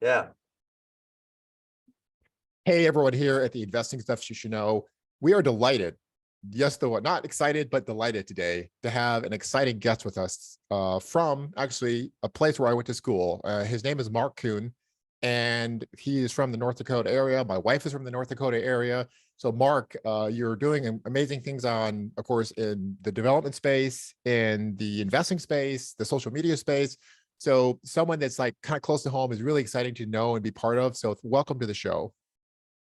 Yeah. Hey, everyone here at the Investing Stuff You Should Know. We are delighted, yes, though not excited, but delighted today to have an exciting guest with us from actually a place where I went to school. His name is Marc Kuhn, and he is from the North Dakota area. My wife is from the North Dakota area. So Marc, you're doing amazing things on, of course, in the development space, in the investing space, the social media space. So someone that's like kind of close to home is really exciting to know and be part of. So welcome to the show.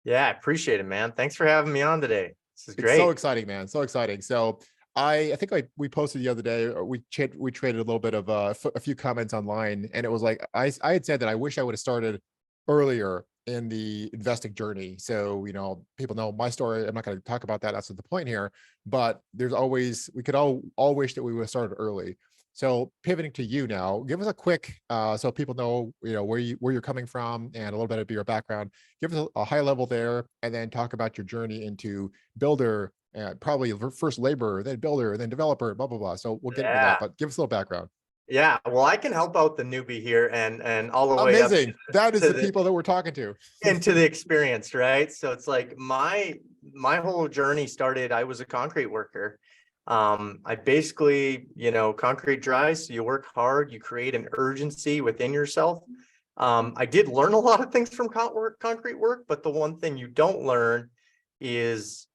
Yeah, I appreciate it, man. Thanks for having me on today. This is It's so great. exciting, man. So exciting. So I think we posted the other day, or we traded a little bit of a few comments online, and it was like I had said that I wish I would have started earlier in the investing journey. So, people know my story. I'm not going to talk about that. That's not the point here, but there's always, we could all wish that we would have started early. So pivoting to you now, give us a quick, so people know, where you're coming from and a little bit of your background. Give us a high level there, and then talk about your journey into builder, probably first laborer, then builder, then developer, blah, blah, blah. So we'll get into that, but give us a little background. Yeah. Well, I can help out the newbie here and all the way up Amazing. That is to the people that we're talking to. into the experience, right? So it's like my whole journey started, I was a concrete worker. I basically, concrete dries, so you work hard, you create an urgency within yourself. I did learn a lot of things from concrete work, but the one thing you don't learn is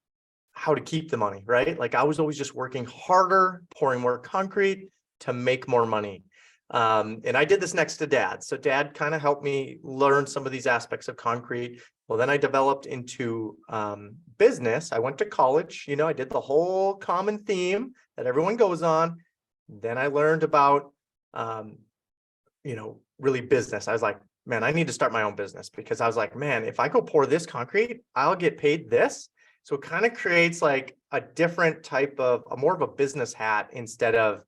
how to keep the money, right? Like I was always just working harder, pouring more concrete to make more money. And I did this next to dad. So dad kind of helped me learn some of these aspects of concrete. Well, then I developed into business. I went to college, I did the whole common theme that everyone goes on. Then I learned about, really business. I was like, man, I need to start my own business, because I was like, man, if I go pour this concrete, I'll get paid this. So it kind of creates like a different type of more of a business hat instead of,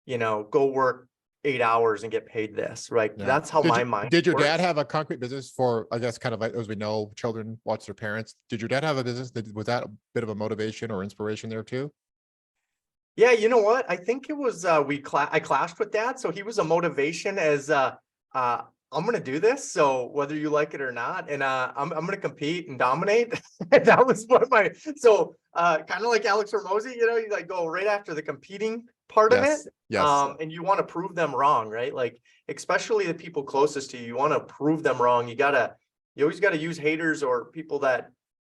go work 8 hours and get paid this, right? Yeah. That's how my mind Did your works. dad have a concrete business for, I guess, kind of like, as we know, children watch their parents. Did your dad have a business was that a bit of a motivation or inspiration there too? Yeah, you know what? I think it was I clashed with dad, so he was a motivation as I'm gonna do this, so whether you like it or not, and I'm gonna compete and dominate. That was what kind of like Alex Hormozy, you like go right after the competing part of it. Yes. And you want to prove them wrong, right? Like especially the people closest to you, you want to prove them wrong. You always gotta use haters or people that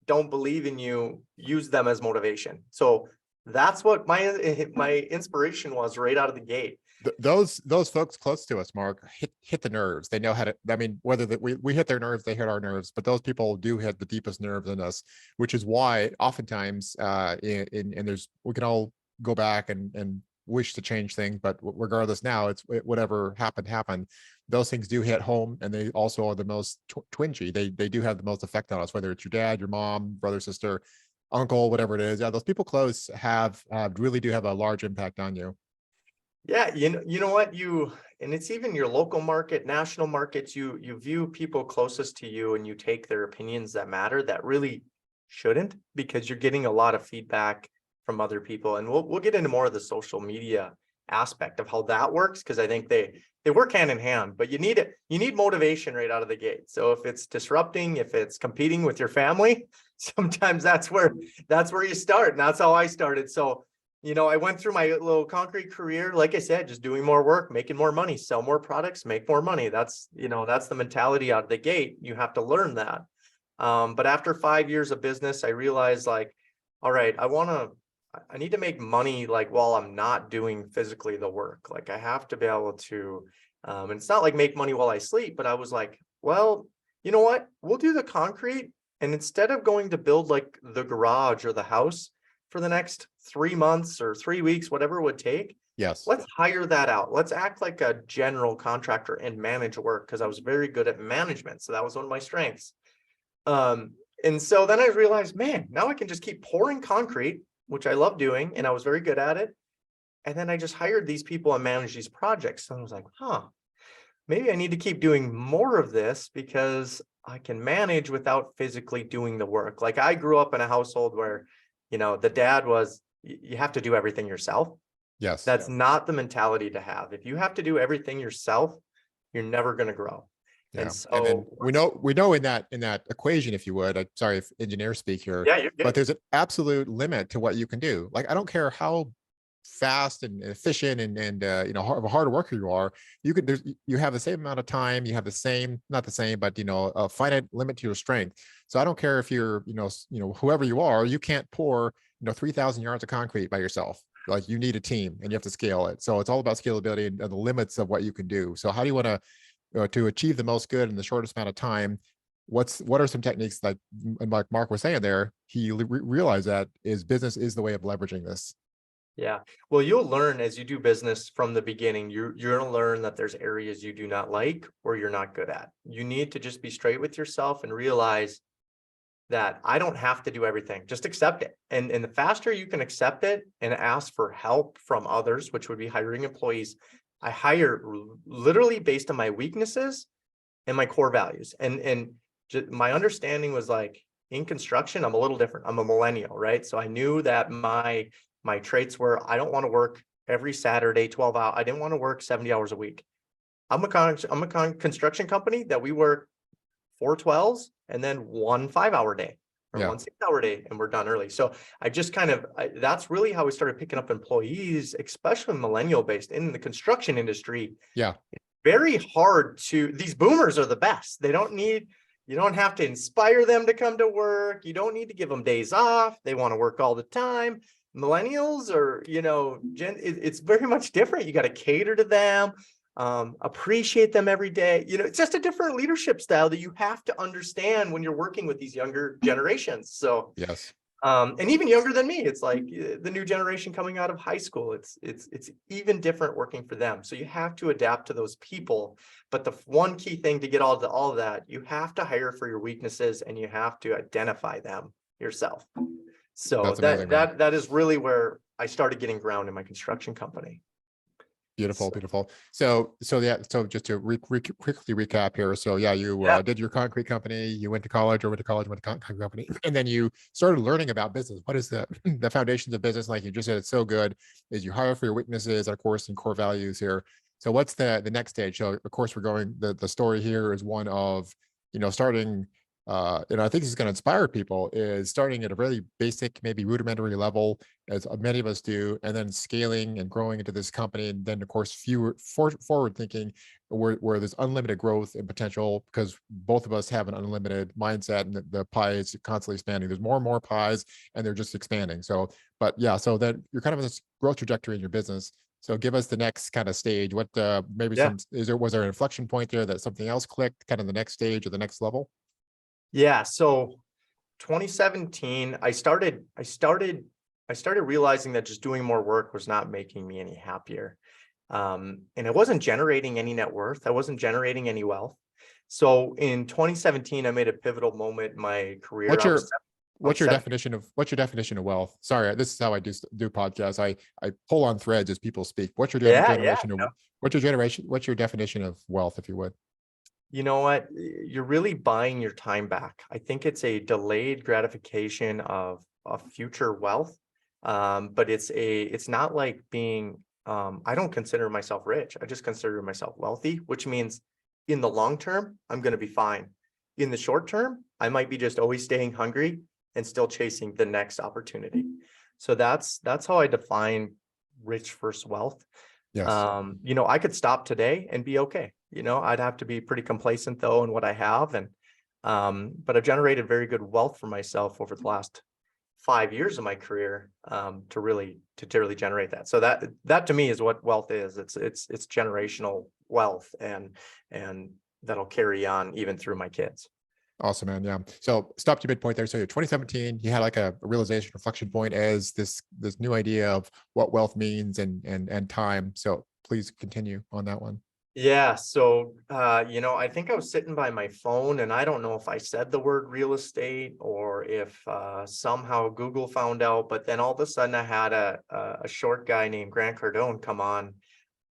don't believe in you, use them as motivation. So that's what my inspiration was right out of the gate. Those folks close to us, Marc, hit the nerves. They know how to, I mean, whether that we hit their nerves, they hit our nerves, but those people do hit the deepest nerves in us, which is why oftentimes and we can all go back and wish to change things, but regardless, now whatever happened. Those things do hit home, and they also are the most twingy. They do have the most effect on us, whether it's your dad, your mom, brother, sister, uncle, whatever it is. Yeah, those people close really do have a large impact on you. Yeah, you know what, and it's even your local market, national markets, you view people closest to you and you take their opinions that matter that really shouldn't, because you're getting a lot of feedback from other people. And we'll get into more of the social media aspect of how that works, because I think they work hand in hand, but you need motivation right out of the gate. So if it's disrupting, if it's competing with your family, sometimes that's where you start. And that's how I started. So I went through my little concrete career, like I said, just doing more work, making more money, sell more products, make more money. That's the mentality out of the gate. You have to learn that. But after 5 years of business, I realized like, all right, I need to make money like while I'm not doing physically the work. Like I have to be able to, and it's not like make money while I sleep, but I was like, well, you know what? We'll do the concrete. And instead of going to build like the garage or the house for the next 3 months or 3 weeks, whatever it would take. Yes. Let's hire that out. Let's act like a general contractor and manage work, because I was very good at management. So that was one of my strengths. And so then I realized, man, now I can just keep pouring concrete, which I love doing, and I was very good at it. And then I just hired these people and managed these projects. So I was like, maybe I need to keep doing more of this, because I can manage without physically doing the work. Like I grew up in a household where the dad was, you have to do everything yourself. Yes. That's not the mentality to have. If you have to do everything yourself, you're never going to grow. And Yeah. And then so we know in that equation, if you would, I'm sorry if engineer speak here, yeah, you're but good. there's an absolute limit to what you can do. Like, I don't care how fast and efficient and of a hard worker you are, you have the same amount of time, you have the same, not the same, but a finite limit to your strength. So I don't care if you're whoever you are, you can't pour 3,000 yards of concrete by yourself. Like, you need a team and you have to scale it. So it's all about scalability and the limits of what you can do. So how do you want to achieve the most good in the shortest amount of time? What are some techniques, like Mark was saying there, he realized that business is the way of leveraging this. Yeah. Well, you'll learn as you do business from the beginning. You're going to learn that there's areas you do not like or you're not good at. You need to just be straight with yourself and realize that I don't have to do everything. Just accept it. And the faster you can accept it and ask for help from others, which would be hiring employees, I hire literally based on my weaknesses and my core values. And my understanding was like, in construction, I'm a little different. I'm a millennial, right? So I knew that my traits were, I don't want to work every Saturday, 12 hours. I didn't want to work 70 hours a week. I'm a construction company that we work 4 12s and then 1 5-hour day or Yeah. 1 6-hour day, and we're done early. So I just that's really how we started picking up employees, especially millennial based in the construction industry. Yeah. Very hard these boomers are the best. You don't have to inspire them to come to work. You don't need to give them days off. They want to work all the time. Millennials are, it's very much different. You got to cater to them, appreciate them every day. It's just a different leadership style that you have to understand when you're working with these younger generations. So Yes. and even younger than me, it's like the new generation coming out of high school. It's even different working for them. So you have to adapt to those people. But the one key thing to get all of that, you have to hire for your weaknesses and you have to identify them yourself. So That's amazing, man. that is really where I started getting ground in my construction company. Beautiful, beautiful. So yeah, so just to quickly recap here. So yeah, you did your concrete company, you went to college, went to concrete company, and then you started learning about business. What is the the foundations of business? Like you just said, it's so good, is you hire for your weaknesses, of course, and core values here. So what's the next stage? So of course, we're going, the story here is one of, starting, and I think this is going to inspire people, is starting at a really basic, maybe rudimentary level, as many of us do, and then scaling and growing into this company. And then, of course, forward thinking, where there's unlimited growth and potential, because both of us have an unlimited mindset, and the pie is constantly expanding. There's more and more pies, and they're just expanding. So, but yeah, so that you're kind of in this growth trajectory in your business. So give us the next kind of stage. What maybe was there an inflection point there that something else clicked, kind of the next stage or the next level? Yeah. So 2017, I started realizing that just doing more work was not making me any happier. And it wasn't generating any net worth. I wasn't generating any wealth. So in 2017, I made a pivotal moment in my career. What's your definition of wealth? Sorry, this is how I do podcasts. I pull on threads as people speak. What's your definition of wealth, if you would? You know what? You're really buying your time back. I think it's a delayed gratification of future wealth. But it's not like being, I don't consider myself rich. I just consider myself wealthy, which means in the long term, I'm going to be fine. In the short term, I might be just always staying hungry and still chasing the next opportunity. So that's how I define rich versus wealth. Yes. I could stop today and be okay. I'd have to be pretty complacent though in what I have. And but I've generated very good wealth for myself over the last 5 years of my career, to really generate that. So that to me is what wealth is. It's generational wealth, and that'll carry on even through my kids. Awesome, man. Yeah. So stop to midpoint there. So you're 2017, you had like a realization, reflection point as this new idea of what wealth means and time. So please continue on that one. Yeah. So, I think I was sitting by my phone, and I don't know if I said the word real estate or if somehow Google found out, but then all of a sudden I had a short guy named Grant Cardone come on.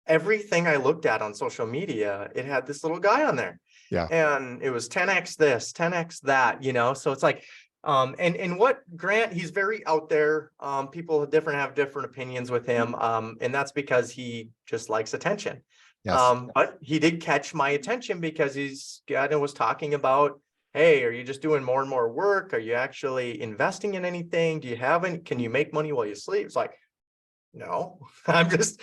Everything I looked at on social media, it had this little guy on there. Yeah. And it was 10x this, 10x that, so it's like, and what Grant, he's very out there. People have different opinions with him. And that's because he just likes attention. Yes. But he did catch my attention because he's kind of was talking about, hey, are you just doing more and more work? Are you actually investing in anything? Do you have any, can you make money while you sleep? It's like, no, I'm just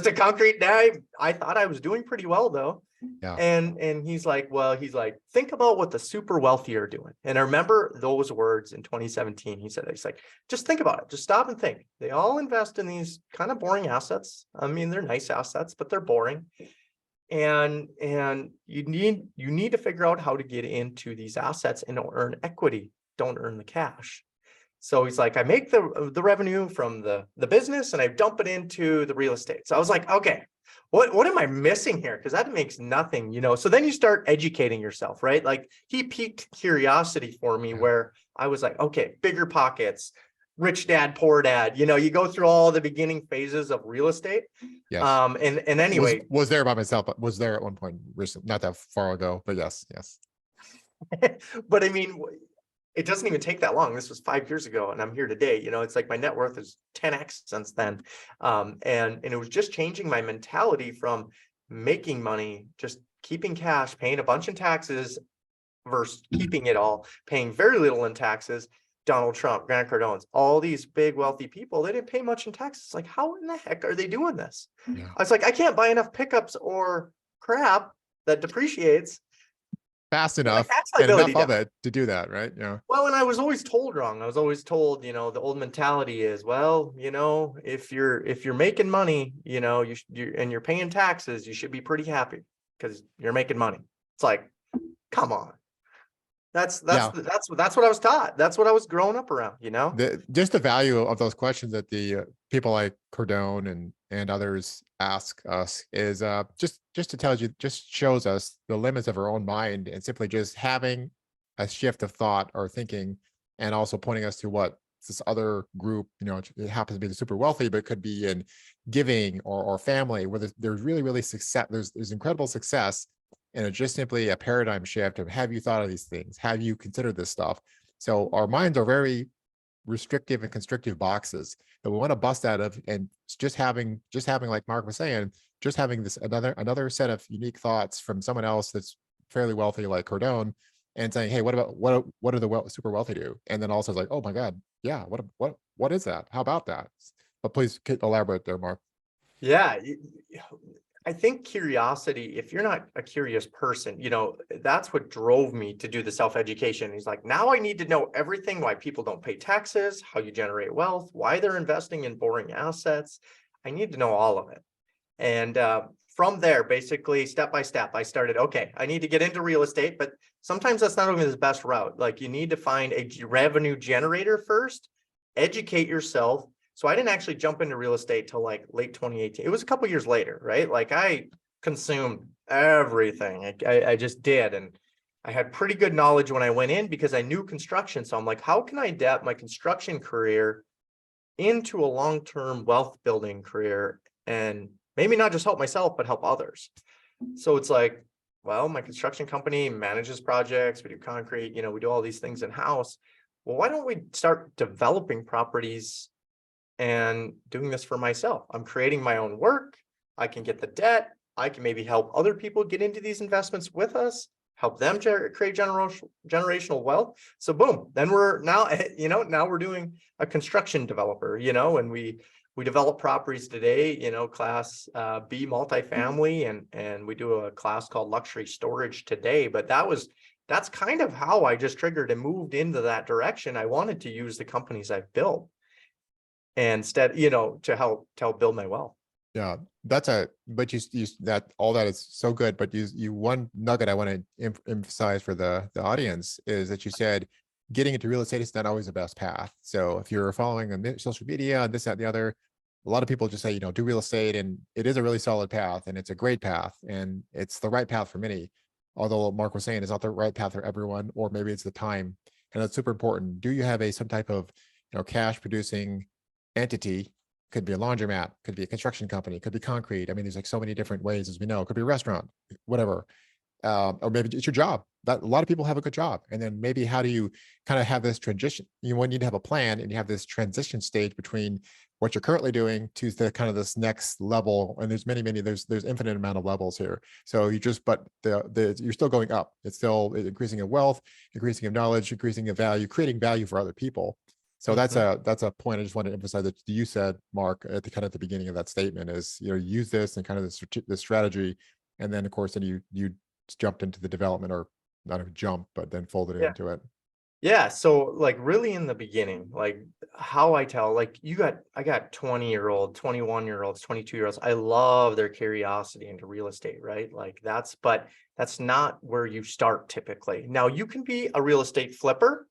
a concrete guy. I thought I was doing pretty well though. Yeah. And he's like, well, he's like, think about what the super wealthy are doing. And I remember those words in 2017. He said, he's like, just think about it. Just stop and think. They all invest in these kind of boring assets. I mean, they're nice assets, but they're boring. And you need to figure out how to get into these assets and earn equity. Don't earn the cash. So he's like, I make the revenue from the business and I dump it into the real estate. So I was like, okay, what am I missing here? Because that makes nothing, you know. So then you start educating yourself, right? Like he piqued curiosity for me where I was like, okay, bigger pockets, rich dad, poor dad. You know, you go through all the beginning phases of real estate. Yes. And anyway, was there by myself, but was there at one point recently, not that far ago, but yes. but I mean, it doesn't even take that long. This was 5 years ago and I'm here today. You know, it's like my net worth is 10x since then. And it was just changing my mentality from making money, just keeping cash, paying a bunch in taxes versus keeping it all, paying very little in taxes. Donald Trump, Grant Cardone's, all these big wealthy people, they didn't pay much in taxes. Like, how in the heck are they doing this? Yeah. I was like, I can't buy enough pickups or crap that depreciates Fast enough tax and liability enough of down. it to do that, right? Yeah. Well, and I was always told wrong. I was always told, you know, the old mentality is, well, you know, if you're making money, you know, and you're paying taxes, you should be pretty happy because you're making money. It's like, come on. That's what I was taught. That's what I was growing up around, you know. Just the value of those questions that the people like Cardone and others ask us is just to tell you, just shows us the limits of our own mind, and simply just having a shift of thought or thinking, and also pointing us to what this other group, you know, it happens to be the super wealthy, but it could be in giving or family, where there's really success. There's incredible success. And it's just simply a paradigm shift of, have you thought of these things? Have you considered this stuff? So our minds are very restrictive and constrictive boxes that we want to bust out of, and just having like Mark was saying, just having this another set of unique thoughts from someone else that's fairly wealthy like Cardone, and saying, hey, what do the super wealthy do? And then also like, oh my God, yeah, what is that? How about that? But please elaborate there, Mark. Yeah. I think curiosity, if you're not a curious person, you know, that's what drove me to do the self-education. He's like, now I need to know everything, why people don't pay taxes, how you generate wealth, why they're investing in boring assets. I need to know all of it. And from there, basically, step by step, I started, okay, I need to get into real estate, but sometimes that's not even the best route. Like you need to find a revenue generator first, educate yourself. So I didn't actually jump into real estate till like late 2018. It was a couple years later, right? Like I consumed everything. I just did. And I had pretty good knowledge when I went in because I knew construction. So I'm like, how can I adapt my construction career into a long-term wealth building career and maybe not just help myself, but help others? So it's like, well, my construction company manages projects. We do concrete, you know, we do all these things in-house. Well, why don't we start developing properties and doing this for myself? I'm creating my own work. I can get the debt. I can maybe help other people get into these investments with us, help them create generational wealth. So boom, then we're now, you know, now we're doing a construction developer, you know, and we develop properties today, you know, class B multifamily, and we do a class called luxury storage today. But that's kind of how I just triggered and moved into that direction. I wanted to use the companies I've built instead, you know, to help build my wealth. Yeah, but you that all that is so good. But you one nugget I want to emphasize for the audience is that you said getting into real estate is not always the best path. So if you're following on social media and this, that, and the other, a lot of people just say, you know, do real estate, and it is a really solid path, and it's a great path, and it's the right path for many. Although Mark was saying it's not the right path for everyone, or maybe it's the time, and that's super important. Do you have some type of, you know, cash producing entity? Could be a laundromat, could be a construction company, could be concrete. I mean, there's like so many different ways, as we know. It could be a restaurant, whatever. Or maybe it's your job. that a lot of people have a good job. And then maybe how do you kind of have this transition? You need to have a plan, and you have this transition stage between what you're currently doing to the kind of this next level. And there's there's infinite amount of levels here. So you just, but you're still going up. It's still increasing in wealth, increasing in knowledge, increasing in value, creating value for other people. So that's a point I just want to emphasize that you said, Mark, at the kind of the beginning of that statement is, use this and kind of the strategy. And then of course, then you jumped into the development, or not a jump, but then folded Yeah. into it. Yeah. So like really in the beginning, like how I tell, like I got 20-year-old, 21-year-olds, 22-year-olds. I love their curiosity into real estate, right? Like but that's not where you start typically. Now you can be a real estate flipper.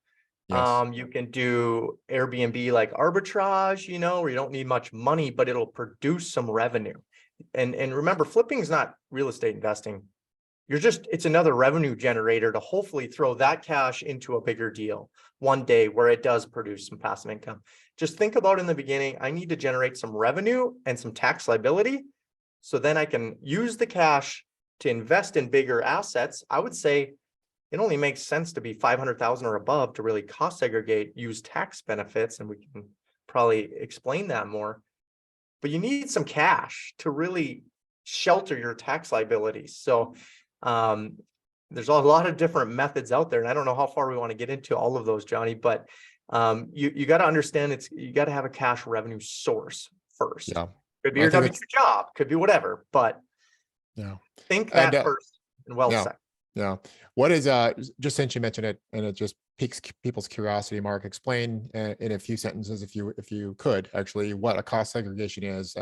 Yes. You can do Airbnb like arbitrage, where you don't need much money, but it'll produce some revenue. And remember, flipping is not real estate investing. It's another revenue generator to hopefully throw that cash into a bigger deal one day where it does produce some passive income. Just think about in the beginning, I need to generate some revenue and some tax liability. So then I can use the cash to invest in bigger assets. I would say it only makes sense to be 500,000 or above to really cost segregate, use tax benefits, and we can probably explain that more. But you need some cash to really shelter your tax liabilities. So there's a lot of different methods out there, and I don't know how far we want to get into all of those, Johnny, but you got to understand you got to have a cash revenue source first. Yeah. Could be your W-2 job, could be whatever, but think that first and second. Yeah. What is just since you mentioned it and it just piques people's curiosity, Mark, explain in a few sentences, if you could actually, what a cost segregation is.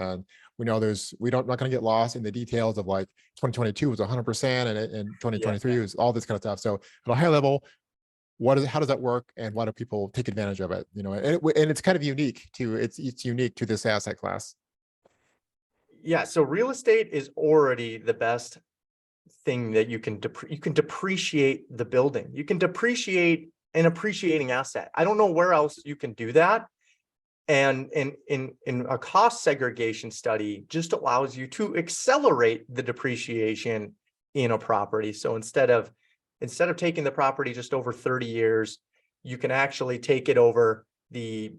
We know not going to get lost in the details of like 2022 was 100% and 2023 was all this kind of stuff. So at a high level, how does that work, and why do people take advantage of it? And it's kind of unique it's unique to this asset class. Yeah. So real estate is already the best thing that you can depreciate the building. You can depreciate an appreciating asset. I don't know where else you can do that. And in a cost segregation study just allows you to accelerate the depreciation in a property. So instead of taking the property just over 30 years, you can actually take it over the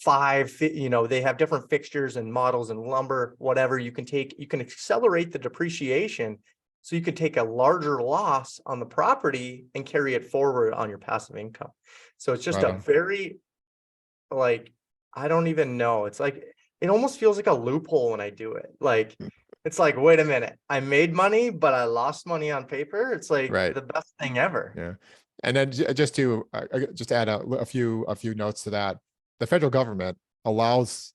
5, they have different fixtures and models and lumber, whatever. You can accelerate the depreciation. So you could take a larger loss on the property and carry it forward on your passive income. So it's just a very, like, I don't even know. It's like, it almost feels like a loophole when I do it. Like, it's like, wait a minute, I made money, but I lost money on paper. It's like the best thing ever. Yeah. And then just to add a few notes to that, the federal government allows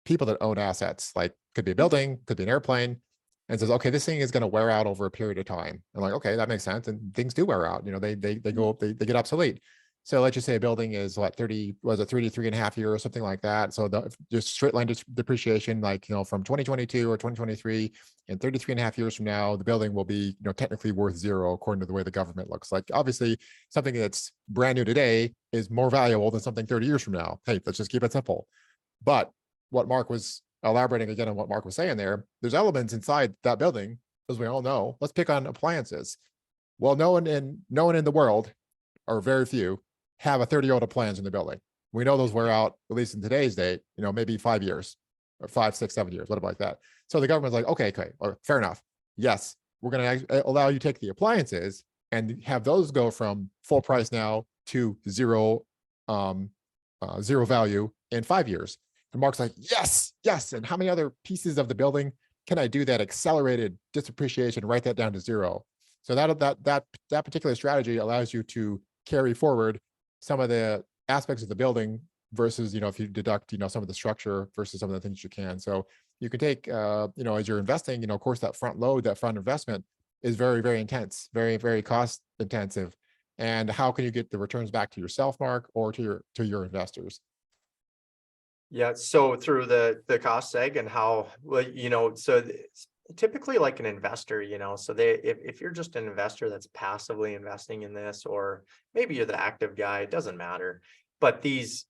people that own assets, like could be a building, could be an airplane, and says, okay, this thing is going to wear out over a period of time. And like, okay, that makes sense. And things do wear out, they go up, they get obsolete. So let's just say a building is 33.5 years or something like that. So just straight line depreciation, like, from 2022 or 2023 and 33.5 years from now, the building will be, technically worth zero according to the way the government looks. Like, obviously something that's brand new today is more valuable than something 30 years from now. Hey, let's just keep it simple. But what Mark was elaborating again on what Mark was saying there's elements inside that building, as we all know. Let's pick on appliances. Well, no one in the world, or very few, have a 30-year-old appliance in the building. We know those wear out, at least in today's date, maybe 5 years or 5, 6, 7 years, whatever like that. So the government's like, okay, fair enough. Yes, we're going to allow you to take the appliances and have those go from full price now to zero value in 5 years. And Mark's like, yes. And how many other pieces of the building can I do that accelerated depreciation, write that down to zero? So that particular strategy allows you to carry forward some of the aspects of the building versus, if you deduct, some of the structure versus some of the things you can. So you can take, as you're investing, of course, that front investment is very, very intense, very, very cost intensive. And how can you get the returns back to yourself, Mark, or to your investors? Yeah. So through the cost seg and how, so typically like an investor, so if you're just an investor that's passively investing in this, or maybe you're the active guy, it doesn't matter. But these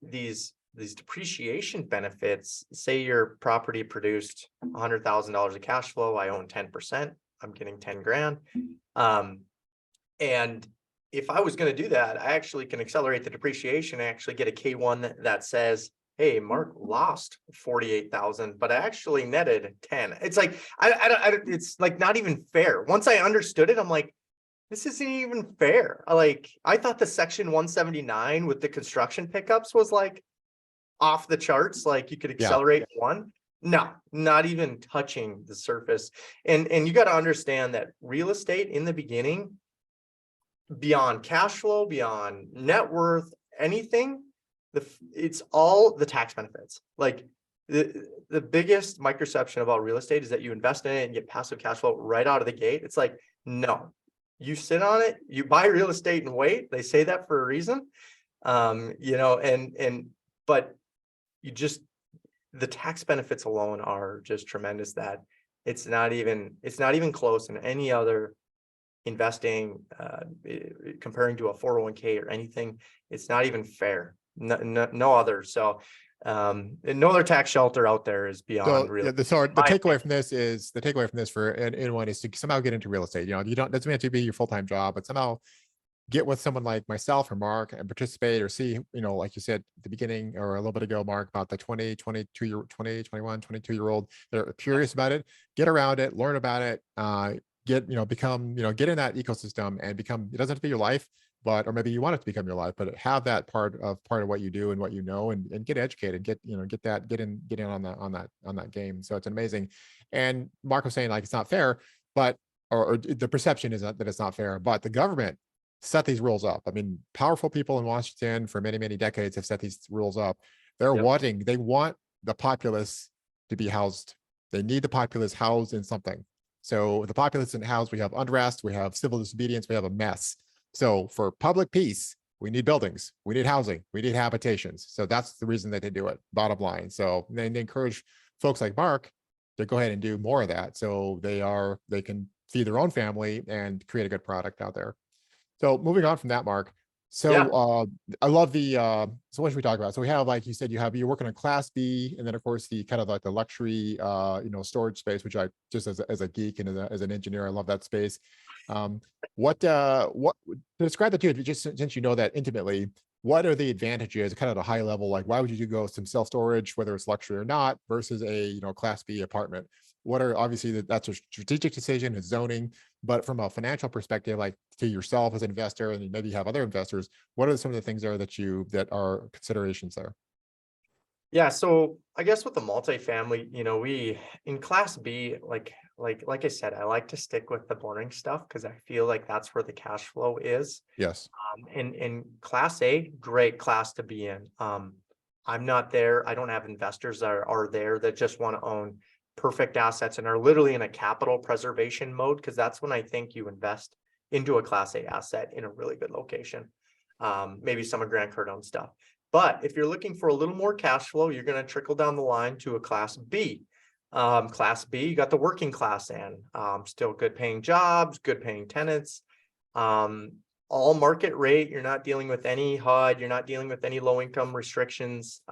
depreciation benefits, say your property produced $100,000 of cash flow, I own 10%, I'm getting 10 grand. And if I was going to do that, I actually can accelerate the depreciation. I actually get a K1 that says, hey, Mark lost 48,000, but I actually netted 10. It's like, it's like not even fair. Once I understood it, I'm like, this isn't even fair. I thought the section 179 with the construction pickups was like off the charts. Like you could Yeah. accelerate one. No, not even touching the surface. And you got to understand that real estate in the beginning, beyond cash flow, beyond net worth, anything, it's all the tax benefits. Like the biggest misconception about real estate is that you invest in it and get passive cash flow right out of the gate. It's like, no, you sit on it, you buy real estate and wait. They say that for a reason. But you just, the tax benefits alone are just tremendous, that it's not even close in any other investing, comparing to a 401k or anything. It's not even fair. No other. So no other tax shelter out there is beyond So real. yeah, the takeaway from this is for anyone is to somehow get into real estate. You don't, doesn't have to be your full-time job, but somehow get with someone like myself or Mark and participate, or see, like you said at the beginning or a little bit ago, Mark, about the 20, 22-year-old that are curious about it, get around it, learn about it, become, get in that ecosystem and become, it doesn't have to be your life, or maybe you want it to become your life, but have that part of what you do and what and get educated, get in on that game. So it's amazing. And Mark was saying, like, it's not fair, but or the perception is that it's not fair, but the government set these rules up. I mean, powerful people in Washington for many, many decades have set these rules up. They want the populace to be housed. They need the populace housed in something. So if the populace isn't housed, we have unrest, we have civil disobedience, we have a mess. So for public peace, we need buildings, we need housing, we need habitations. So that's the reason that they do it, bottom line. So they encourage folks like Mark to go ahead and do more of that. So they can feed their own family and create a good product out there. So moving on from that, Mark. Yeah. So I love so what should we talk about? So we have, like you said, you're working on Class B, and then of course the kind of like the luxury storage space, which I just as a geek and as an engineer, I love that space. What to describe the two, just since you know that intimately, what are the advantages, kind of the high level, like why would you go some self-storage, whether it's luxury or not, versus a Class B apartment? What are, obviously that's a strategic decision, it's zoning, but from a financial perspective, like to yourself as an investor, and maybe you have other investors, what are some of the things there that are considerations there? Yeah. So I guess with the multifamily, we in Class B, like I said, I like to stick with the boring stuff because I feel like that's where the cash flow is. Yes. And Class A, great class to be in. I'm not there. I don't have investors that are there that just want to own perfect assets and are literally in a capital preservation mode, because that's when I think you invest into a Class A asset in a really good location. Maybe some of Grant Cardone stuff. But if you're looking for a little more cash flow, you're going to trickle down the line to a Class B. Class B, you got the working class in, still good paying jobs, good paying tenants, all market rate. You're not dealing with any HUD. You're not dealing with any low income restrictions.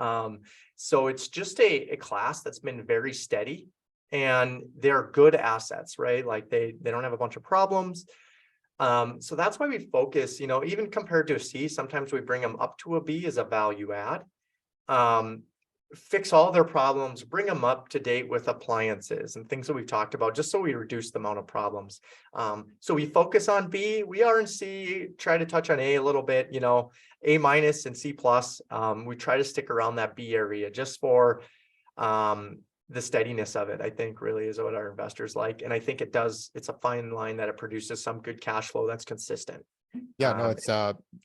So it's just a class that's been very steady, and they're good assets, right? Like they don't have a bunch of problems. So that's why we focus, even compared to a C, sometimes we bring them up to a B as a value add. Fix all their problems, bring them up to date with appliances and things that we've talked about, just so we reduce the amount of problems. So we focus on B. We are in C, try to touch on A little bit, A minus and C plus. We try to stick around that B area just for the steadiness of it, I think, really is what our investors like. And I think it's a fine line that it produces some good cash flow that's consistent. Yeah, no, it's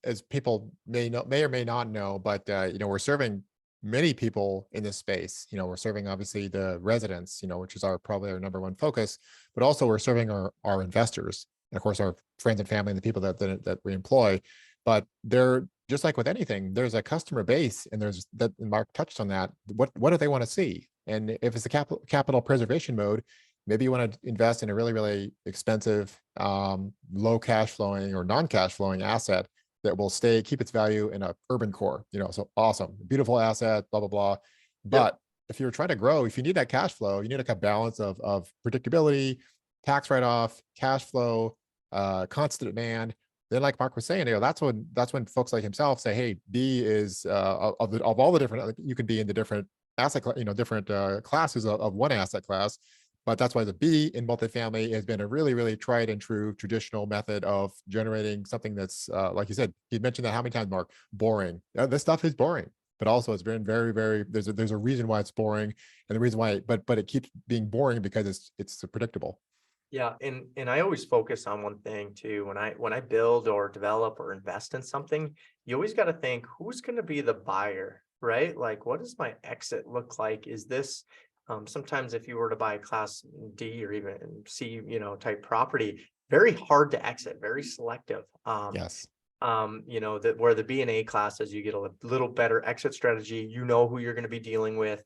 as people may or may not know, but we're serving many people in this space. We're serving obviously the residents, which is probably our number one focus, but also we're serving our investors, and of course our friends and family and the people that we employ. But they're just like with anything, there's a customer base, and there's that, and Mark touched on that. What do they want to see? And if it's a capital preservation mode, maybe you want to invest in a really, really expensive, low cash flowing or non-cash flowing asset that will keep its value in a urban core, so awesome, beautiful asset, blah, blah, blah. But if you're trying to grow, if you need that cash flow, you need like a balance of predictability, tax write-off, cash flow, constant demand. then like Mark was saying, that's when folks like himself say, hey, B is of all the different, you can be in the different different classes of one asset class. But that's why the B in multifamily has been a really, really tried and true traditional method of generating something that's, like you said, you mentioned that how many times, Mark? Boring. This stuff is boring, but also it's been very, very. There's a reason why it's boring, and the reason why, but it keeps being boring because it's predictable. Yeah, and I always focus on one thing too. When I build or develop or invest in something, you always got to think who's going to be the buyer, right? Like, what does my exit look like? Is this sometimes if you were to buy a class D or even C, type property, very hard to exit, very selective. Yes. That where the B and A classes, you get a little better exit strategy. You know who you're going to be dealing with.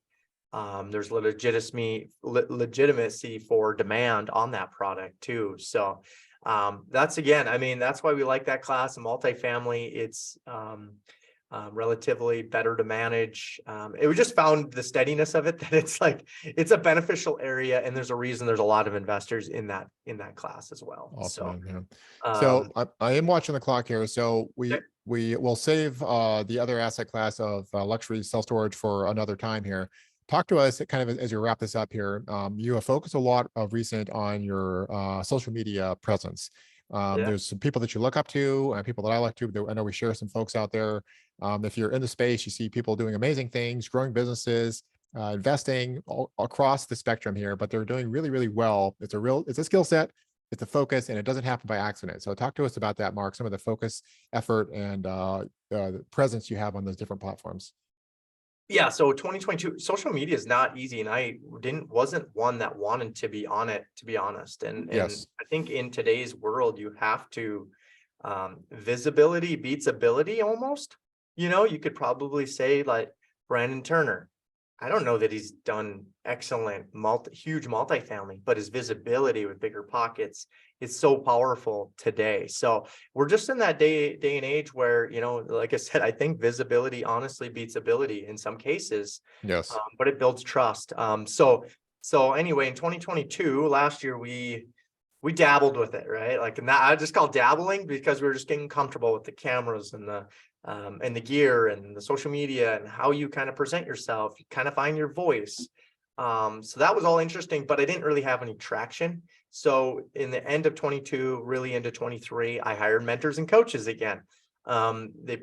There's legitimacy for demand on that product too. So that's again, I mean, that's why we like that class in multifamily. It's relatively better to manage. We just found the steadiness of it that it's a beneficial area, and there's a reason there's a lot of investors in that class as well. Awesome, So man. Yeah. So um, I am watching the clock here. So okay. we will save the other asset class of luxury self storage for another time here. Talk to us kind of as you wrap this up here. You have focused a lot of recent on your social media presence. Yeah. There's some people that you look up to and people that I look to. I know we share some folks out there. If you're in the space, you see people doing amazing things, growing businesses, investing across the spectrum here, but they're doing really, really well. It's a skill set, it's a focus, and it doesn't happen by accident. So talk to us about that, Mark, some of the focus, effort, and the presence you have on those different platforms. Yeah, so 2022 social media is not easy, and I wasn't one that wanted to be on it, to be honest. And Yes. I think in today's world, you have to visibility beats ability almost. You could probably say like Brandon Turner. I don't know that he's done excellent huge multifamily, but his visibility with bigger pockets is so powerful today. So we're just in that day and age where, like I said, I think visibility honestly beats ability in some cases, Yes. but it builds trust. So anyway, in 2022, last year we dabbled with it, right? Like, and that I just call dabbling because we were just getting comfortable with the cameras and the gear and the social media and how you kind of present yourself, you kind of find your voice. So that was all interesting, but I didn't really have any traction. So in the end of 22, really into 23, I hired mentors and coaches again. They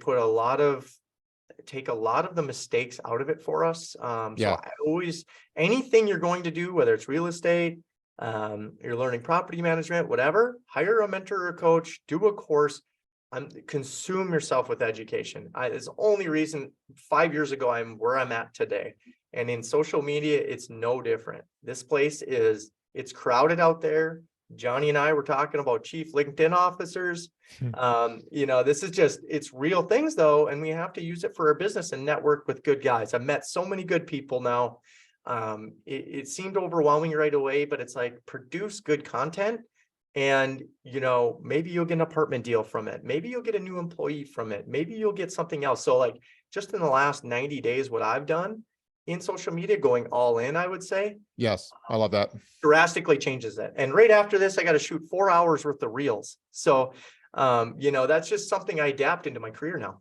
take a lot of the mistakes out of it for us. So Yeah. I always, anything you're going to do, whether it's real estate, you're learning property management, whatever, hire a mentor or a coach, do a course, consume yourself with education. It's the only reason 5 years ago I'm where I'm at today. And in social media, it's no different. This place it's crowded out there. Johnny and I were talking about chief LinkedIn officers. This is it's real things though, and we have to use it for our business and network with good guys. I've met so many good people now. It seemed overwhelming right away, but it's like produce good content and maybe you'll get an apartment deal from it, maybe you'll get a new employee from it, maybe you'll get something else. So like just in the last 90 days, what I've done in social media, going all in, I would say, Yes. I love that. drastically changes it. And right after this, I got to shoot 4 hours worth of reels. So that's just something I adapt into my career now.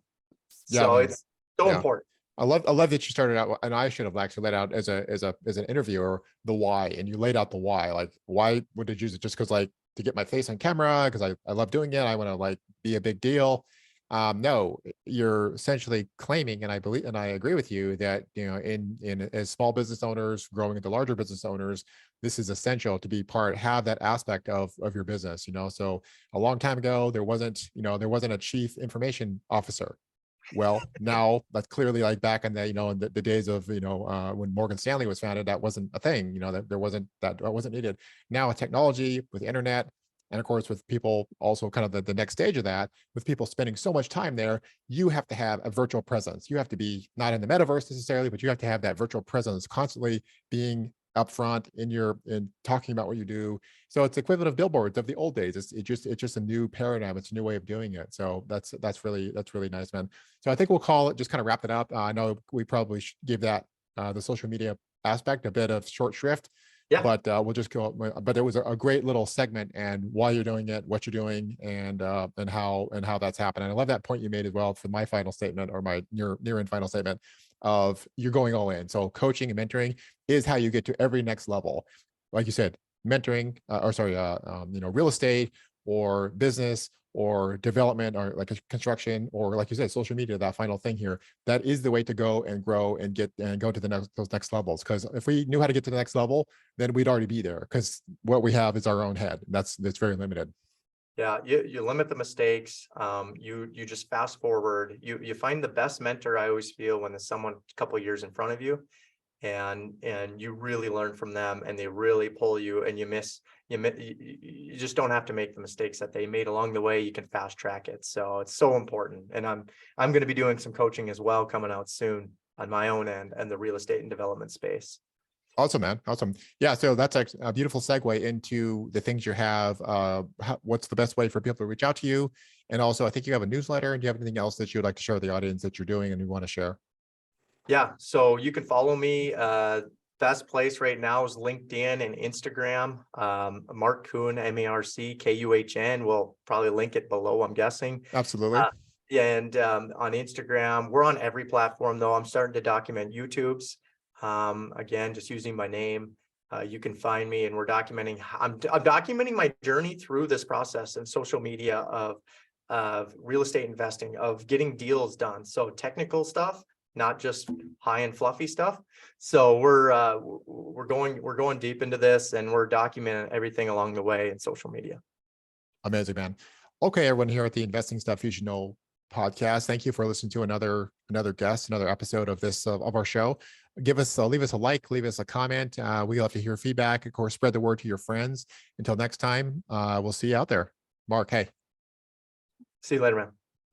Yeah, So man. it's so Yeah. important. I love that you started out, and I should have actually laid out as an interviewer the why, and you laid out the why. Like, why would I use it? Just because, like, to get my face on camera, because I love doing it. I want to like be a big deal. No, you're essentially claiming, and I believe, and I agree with you that in as small business owners growing into larger business owners, this is essential to be have that aspect of your business. So a long time ago there wasn't a chief information officer. Well, now that's clearly like back in the days of when Morgan Stanley was founded, that wasn't a thing. That there wasn't that wasn't needed. Now with technology, with the internet, and of course with people also kind of the next stage of that, with people spending so much time there, you have to have a virtual presence. You have to be not in the metaverse necessarily, but you have to have that virtual presence constantly being upfront in talking about what you do. So it's equivalent of billboards of the old days. It's just a new paradigm. It's a new way of doing it. So that's really nice, man. So I think we'll call it, just kind of wrap it up. I know we probably give that the social media aspect a bit of short shrift. Yeah. but we'll just go. But it was a great little segment, and why you're doing it, what you're doing, and how that's happened. And I love that point you made as well for my final statement, or my near end final statement, of you're going all in. So coaching and mentoring is how you get to every next level. Like you said, mentoring, real estate or business or development or like a construction, or like you said, social media, that final thing here, that is the way to go and grow and get and go to those next levels. Because if we knew how to get to the next level, then we'd already be there, because what we have is our own head. That's very limited. Yeah, you limit the mistakes. You just fast forward. You find the best mentor, I always feel, when there's someone a couple of years in front of you, and you really learn from them, and they really pull you, and you just don't have to make the mistakes that they made along the way. You can fast track it. So it's so important. And I'm going to be doing some coaching as well coming out soon on my own end and the real estate and development space. Awesome, man. Awesome. Yeah. So that's a beautiful segue into the things you have. What's the best way for people to reach out to you? And also, I think you have a newsletter. And do you have anything else that you would like to share with the audience that you're doing and you want to share? Yeah. So you can follow me. Best place right now is LinkedIn and Instagram. Marc Kuhn, MarcKuhn. We'll probably link it below, I'm guessing. Absolutely. Yeah, and on Instagram, we're on every platform though. I'm starting to document YouTube's. Again, just using my name. You can find me, and we're documenting. I'm documenting my journey through this process and social media of real estate investing, of getting deals done. So technical stuff, not just high and fluffy stuff. So we're going deep into this, and we're documenting everything along the way in social media. Amazing, man. Okay, everyone here at the Investing Stuff You Should Know podcast, thank you for listening to another guest, another episode of this of our show. Leave us a like, leave us a comment. We love to hear feedback. Of course, spread the word to your friends. Until next time, we'll see you out there. Marc, hey. See you later, man.